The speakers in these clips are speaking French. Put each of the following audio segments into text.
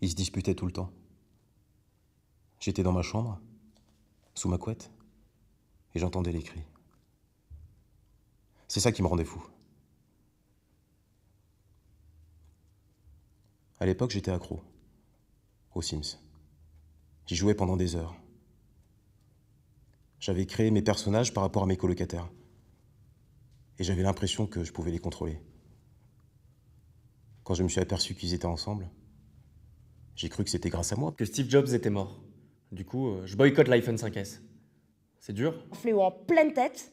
Ils se disputaient tout le temps. J'étais dans ma chambre, sous ma couette, et j'entendais les cris. C'est ça qui me rendait fou. À l'époque, j'étais accro aux Sims. J'y jouais pendant des heures. J'avais créé mes personnages par rapport à mes colocataires. Et j'avais l'impression que je pouvais les contrôler. Quand je me suis aperçu qu'ils étaient ensemble, j'ai cru que c'était grâce à moi. Que Steve Jobs était mort. Du coup, je boycotte l'iPhone 5S. C'est dur? Fléau en pleine tête.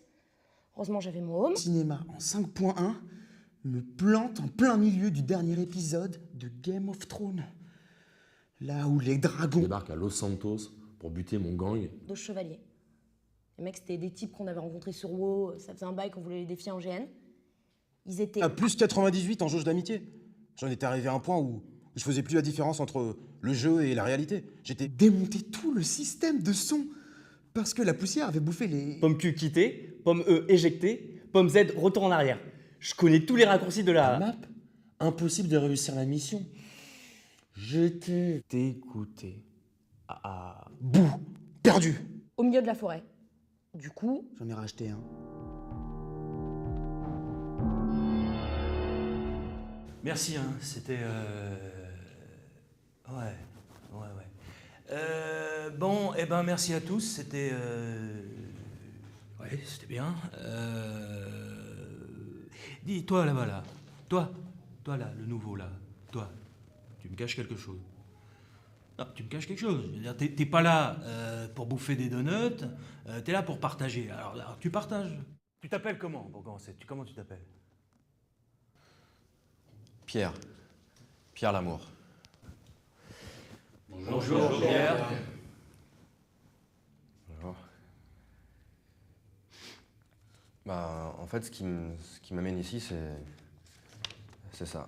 Heureusement, j'avais mon home. Cinéma en 5.1 me plante en plein milieu du dernier épisode de Game of Thrones. Là où les Je dragons... débarque à Los Santos pour buter mon gang. Dos chevaliers. Les mecs, c'était des types qu'on avait rencontrés sur WoW. Ça faisait un bail qu'on voulait les défier en GN. Ils étaient... À plus 98 en jauge d'amitié. J'en étais arrivé à un point où je faisais plus la différence entre le jeu et la réalité. J'étais... démonter tout le système de son parce que la poussière avait bouffé les... Pomme Q quitté, pomme E éjecté, pomme Z retour en arrière. Je connais tous les raccourcis de La la... map, impossible de réussir la mission. J'étais... Dégoûté. Bouh, perdu. au milieu de la forêt. Du coup, J'en ai racheté un. Merci, hein, c'était... Ouais. Bon, eh ben merci à tous, c'était... Ouais, c'était bien. Dis, toi là-bas, là. Toi là, le nouveau, là. Toi, tu me caches quelque chose. Non, tu me caches quelque chose. Je veux dire, t'es pas là pour bouffer des donuts, t'es là pour partager. Alors, tu partages. Tu t'appelles comment, pour commencer? Comment tu t'appelles? Pierre. Pierre l'amour. Bonjour, Pierre. Bonjour. Bah, en fait, ce qui m'amène ici, c'est ça.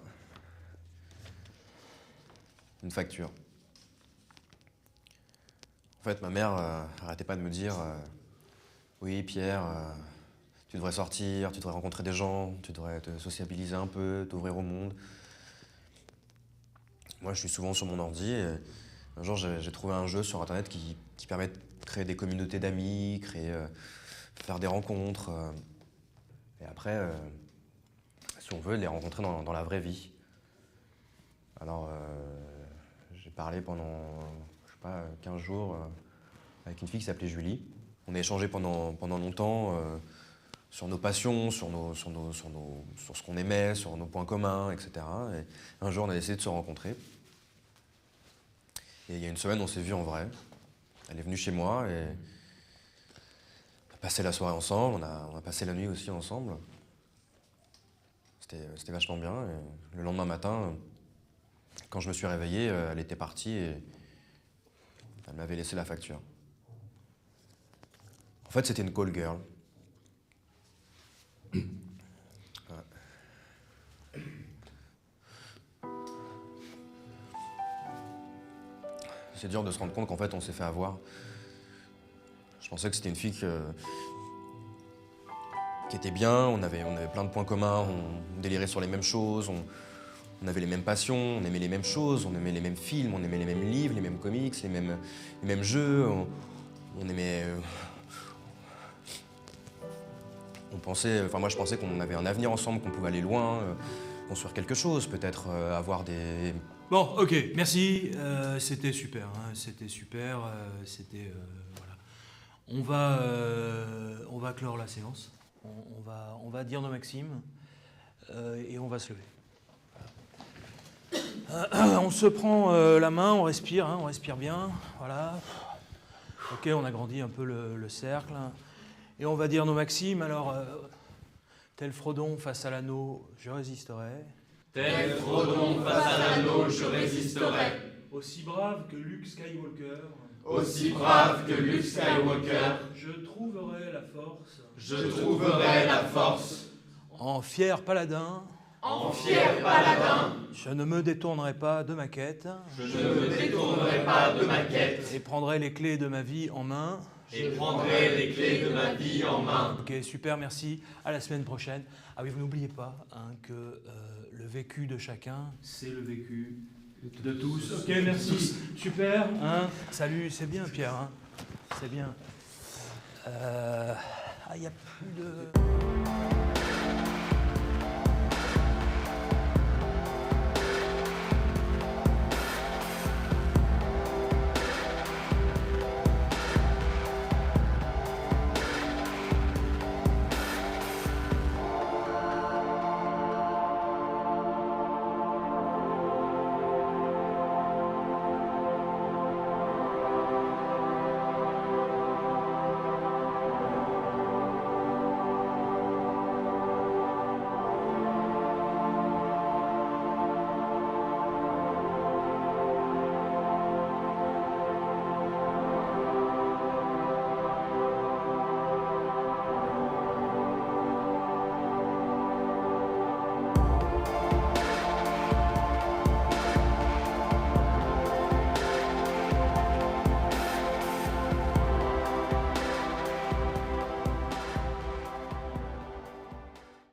Une facture. En fait, ma mère arrêtait pas de me dire oui, Pierre, tu devrais sortir, tu devrais rencontrer des gens, tu devrais te sociabiliser un peu, t'ouvrir au monde. Moi, je suis souvent sur mon ordi et un jour, j'ai trouvé un jeu sur Internet qui permet de créer des communautés d'amis, faire des rencontres. Et après, si on veut, les rencontrer dans la vraie vie. Alors, j'ai parlé pendant, je sais pas, 15 jours avec une fille qui s'appelait Julie. On a échangé pendant longtemps sur nos passions, sur ce qu'on aimait, sur nos points communs, etc. Et un jour, on a décidé de se rencontrer. Et il y a une semaine, on s'est vus en vrai. Elle est venue chez moi et on a passé la soirée ensemble, on a passé la nuit aussi ensemble. C'était vachement bien. Et le lendemain matin, quand je me suis réveillé, elle était partie et elle m'avait laissé la facture. En fait, c'était une call girl. Ouais. C'est dur de se rendre compte qu'en fait, on s'est fait avoir. Je pensais que c'était une fille qui était bien, on avait plein de points communs, on délirait sur les mêmes choses, on avait les mêmes passions, on aimait les mêmes choses, on aimait les mêmes films, on aimait les mêmes livres, les mêmes comics, les mêmes jeux, on aimait... moi je pensais qu'on avait un avenir ensemble, qu'on pouvait aller loin, construire quelque chose, peut-être avoir des... Bon, ok, merci. C'était super, hein, c'était super. Voilà. On va clore la séance. On va dire nos maximes et on va se lever. On se prend la main, on respire bien. Voilà. Ok, on agrandit un peu le cercle. Et on va dire nos maximes. Alors, tel Frodon face à l'anneau, je résisterai. Tel Frodon face à l'anneau, je résisterai. Aussi brave que Luke Skywalker, Aussi brave que Luke Skywalker, je trouverai la force. je trouverai la force. En fier paladin, En fier paladin, je ne me détournerai pas de ma quête je ne me détournerai pas de ma quête et prendrai les clés de ma vie en main. et prendrai les clés de ma vie en main. Ok, super, merci. À la semaine prochaine. Ah oui, vous n'oubliez pas hein, que le vécu de chacun, c'est le vécu De tous. Ok, merci. Super. Hein. Salut, c'est bien, Pierre. Hein. C'est bien. Il n'y a plus de...